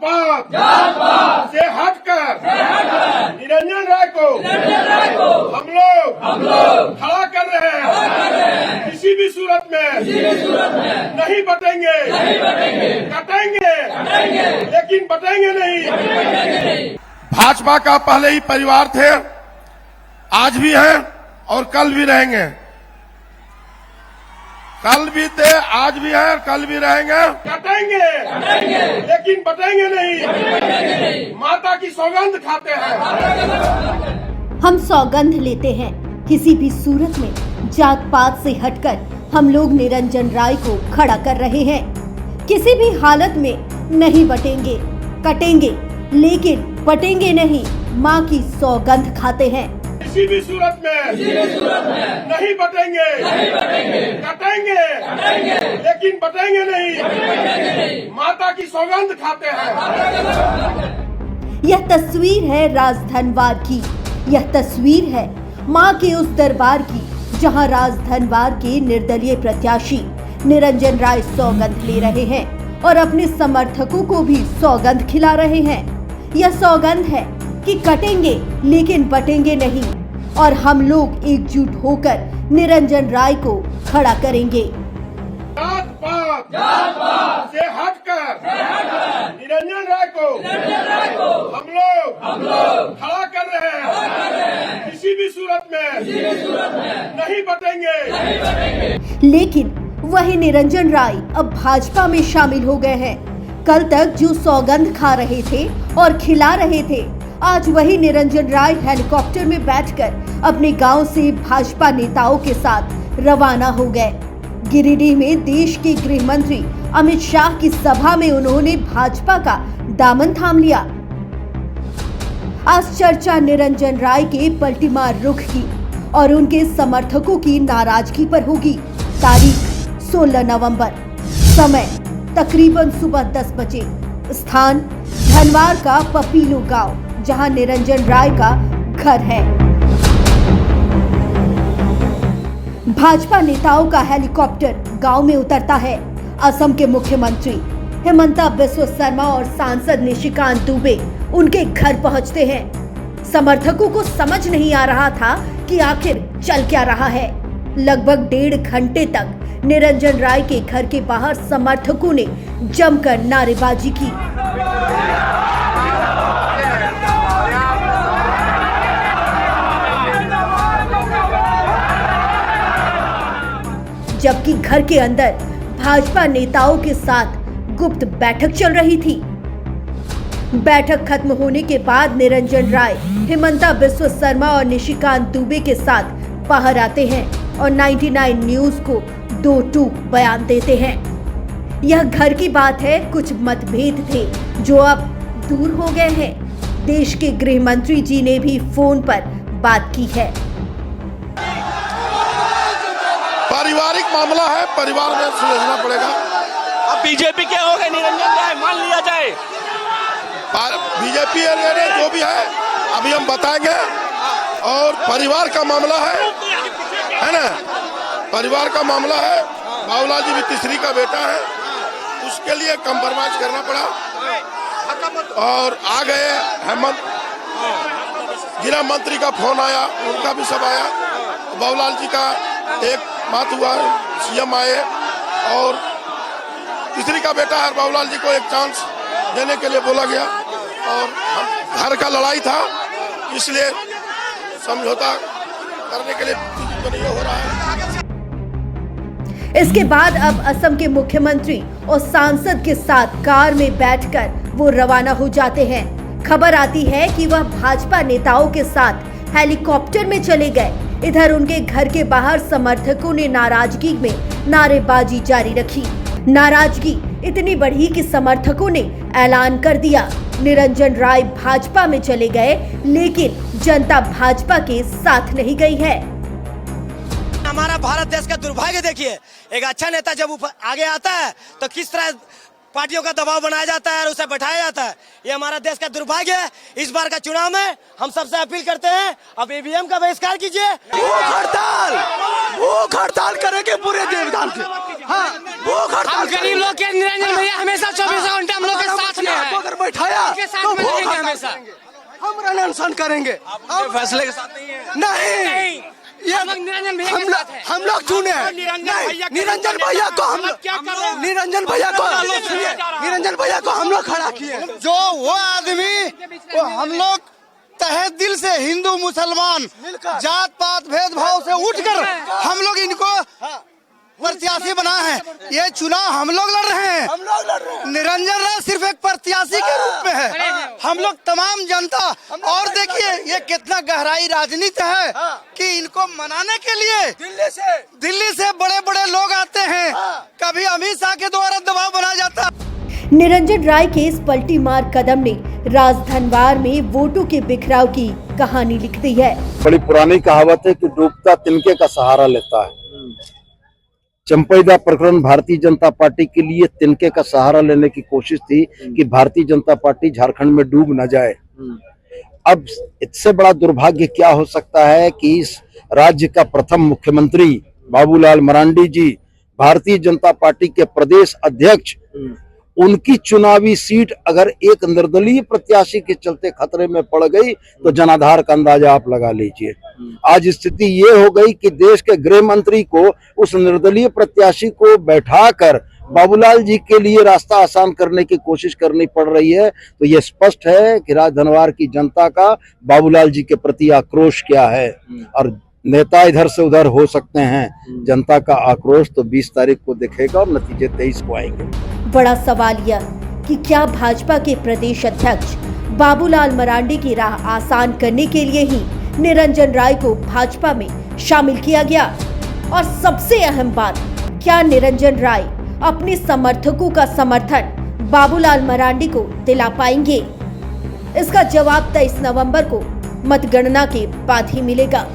पात से हटकर निरंजन राय को हम लोग खड़ा कर रहे हैं। किसी भी सूरत में नहीं बटेंगे, कटेंगे लेकिन बटेंगे नहीं। भाजपा का पहले ही परिवार थे, आज भी हैं और कल भी रहेंगे। कल भी थे, आज भी हैं, कल भी रहेंगे। कटेंगे लेकिन बटेंगे नहीं। माता की सौगंध खाते हैं। हम सौगंध लेते हैं, किसी भी सूरत में जात पात से हटकर हम लोग निरंजन राय को खड़ा कर रहे हैं। किसी भी हालत में नहीं बटेंगे, कटेंगे लेकिन बटेंगे नहीं। माँ की सौगंध खाते हैं। किसी भी सूरत में नहीं बटेंगे, कटेंगे लेकिन बटेंगे नहीं। माता की सौगंध खाते हैं। यह तस्वीर है राजधनवार की, यह तस्वीर है मां के उस दरबार की जहां राजधनवार के निर्दलीय प्रत्याशी निरंजन राय सौगंध ले रहे हैं और अपने समर्थकों को भी सौगंध खिला रहे हैं। यह सौगंध है कि कटेंगे लेकिन बटेंगे नहीं और हम लोग एकजुट होकर निरंजन राय को खड़ा करेंगे। जात पात से हटकर निरंजन राय को हम लोग खड़ा कर रहे हैं। किसी भी सूरत में नहीं बटेंगे। लेकिन वही निरंजन राय अब भाजपा में शामिल हो गए हैं। कल तक जो सौगंध खा रहे थे और खिला रहे थे, आज वही निरंजन राय हेलीकॉप्टर में बैठकर अपने गांव से भाजपा नेताओं के साथ रवाना हो गए। गिरिडीह में देश के गृह मंत्री अमित शाह की सभा में उन्होंने भाजपा का दामन थाम लिया। आज चर्चा निरंजन राय के पलटीमार रुख की और उनके समर्थकों की नाराजगी पर होगी। तारीख 16 नवंबर, समय तकरीबन सुबह 10 बजे, स्थान धनवार का पपीलो गांव जहां निरंजन राय का घर है। भाजपा नेताओं का हेलीकॉप्टर गांव में उतरता है। असम के मुख्यमंत्री हिमंता बिस्वा शर्मा और सांसद निशिकांत दुबे उनके घर पहुंचते हैं। समर्थकों को समझ नहीं आ रहा था कि आखिर चल क्या रहा है। लगभग 1.5 घंटे तक निरंजन राय के घर के बाहर समर्थकों ने जमकर नारेबाजी की। जबकि घर के अंदर भाजपा नेताओं के साथ गुप्त बैठक चल रही थी। बैठक खत्म होने के बाद निरंजन राय हिमंता बिस्वा शर्मा और निशिकांत दुबे के साथ बाहर आते हैं और 99 न्यूज को 2 टूक बयान देते हैं। यह घर की बात है, कुछ मतभेद थे जो अब दूर हो गए हैं। देश के गृह मंत्री जी ने भी फोन पर बात की है। पारिवारिक मामला है, परिवार में सुलझना पड़ेगा। अब बीजेपी क्या होगा निरंजन राय मान लिया जाए, बीजेपी जो भी है अभी हम बताएंगे। और परिवार का मामला है ना, परिवार का मामला है। बाबूलाल जी भी तीसरी का बेटा है, उसके लिए कंप्रोमाइज करना पड़ा और आ गए। हेमंत गृह मंत्री का फोन आया, उनका भी सब आया। बाबूलाल जी का एक बात हुआ, सीएम आए और तीसरी का बेटा है। बाबूलाल जी को एक चांस देने के लिए बोला गया और घर का लड़ाई था, इसलिए समझौता करने के लिए नहीं हो रहा है। इसके बाद अब असम के मुख्यमंत्री और सांसद के साथ कार में बैठकर वो रवाना हो जाते हैं। खबर आती है कि वह भाजपा नेताओं के साथ हेलीकॉप्टर में चले गए। इधर उनके घर के बाहर समर्थकों ने नाराजगी में नारेबाजी जारी रखी। नाराजगी इतनी बढ़ी कि समर्थकों ने ऐलान कर दिया, निरंजन राय भाजपा में चले गए, लेकिन जनता भाजपा के साथ नहीं गई है। हमारा भारत देश का दुर्भाग्य देखिए, एक अच्छा नेता जब आगे आता है तो किस तरह पार्टियों का दबाव बनाया जाता है और उसे बैठाया जाता है। ये हमारा देश का दुर्भाग्य है। इस बार का चुनाव में हम सबसे अपील करते हैं, अब ईवीएम का बहिष्कार कीजिए। भूख हड़ताल करेंगे पूरे देवदान के। हाँ, भूख हड़ताल। गरीब लोग के निरंजन भैया हमेशा 24 घंटे हम लोग के साथ में है। तो वो हमेशा हम रणअनशन करेंगे। उनके फैसले के साथ नहीं है। नहीं, ये हम लोग चुने निरंजन भैया को, हम निरंजन भैया को हम लोग खड़ा किए। जो वो आदमी वो हम लोग तहे दिल से हिंदू मुसलमान जात पात भेदभाव से उठकर हम लोग इनको प्रत्याशी बना है। ये चुनाव हम लोग लड़ रहे हैं। निरंजन राय सिर्फ एक प्रत्याशी के रूप में है। हम लोग तमाम जनता, और देखिए ये कितना गहराई राजनीति है कि इनको मनाने के लिए दिल्ली से बड़े बड़े लोग आते हैं। कभी अमित शाह के द्वारा दबाव बनाया जाता। निरंजन राय के इस पलटी मार कदम ने राजधनवार में वोटों के बिखराव की कहानी लिख दी है। बड़ी पुरानी कहावत है कि डूबता तिनके का सहारा लेता है। चंपैदा प्रकरण भारतीय जनता पार्टी के लिए तिनके का सहारा लेने की कोशिश थी कि भारतीय जनता पार्टी झारखंड में डूब न जाए। अब इससे बड़ा दुर्भाग्य क्या हो सकता है कि इस राज्य का प्रथम मुख्यमंत्री बाबूलाल मरांडी जी, भारतीय जनता पार्टी के प्रदेश अध्यक्ष, उनकी चुनावी सीट अगर एक निर्दलीय प्रत्याशी के चलते खतरे में पड़ गई तो जनाधार का अंदाजा आप लगा लीजिए। आज स्थिति ये हो गई कि देश के गृह मंत्री को उस निर्दलीय प्रत्याशी को बैठाकर बाबूलाल जी के लिए रास्ता आसान करने की कोशिश करनी पड़ रही है। तो ये स्पष्ट है कि राजधनवार की जनता का बाबूलाल जी के प्रति आक्रोश क्या है। और नेता इधर से उधर हो सकते हैं, जनता का आक्रोश तो 20 तारीख को दिखेगा और नतीजे 23 को आएंगे। बड़ा सवाल यह कि क्या भाजपा के प्रदेश अध्यक्ष बाबूलाल मरांडी की राह आसान करने के लिए ही निरंजन राय को भाजपा में शामिल किया गया? और सबसे अहम बात, क्या निरंजन राय अपने समर्थकों का समर्थन बाबूलाल मरांडी को दिला पाएंगे? इसका जवाब 23 नवंबर को मतगणना के बाद ही मिलेगा।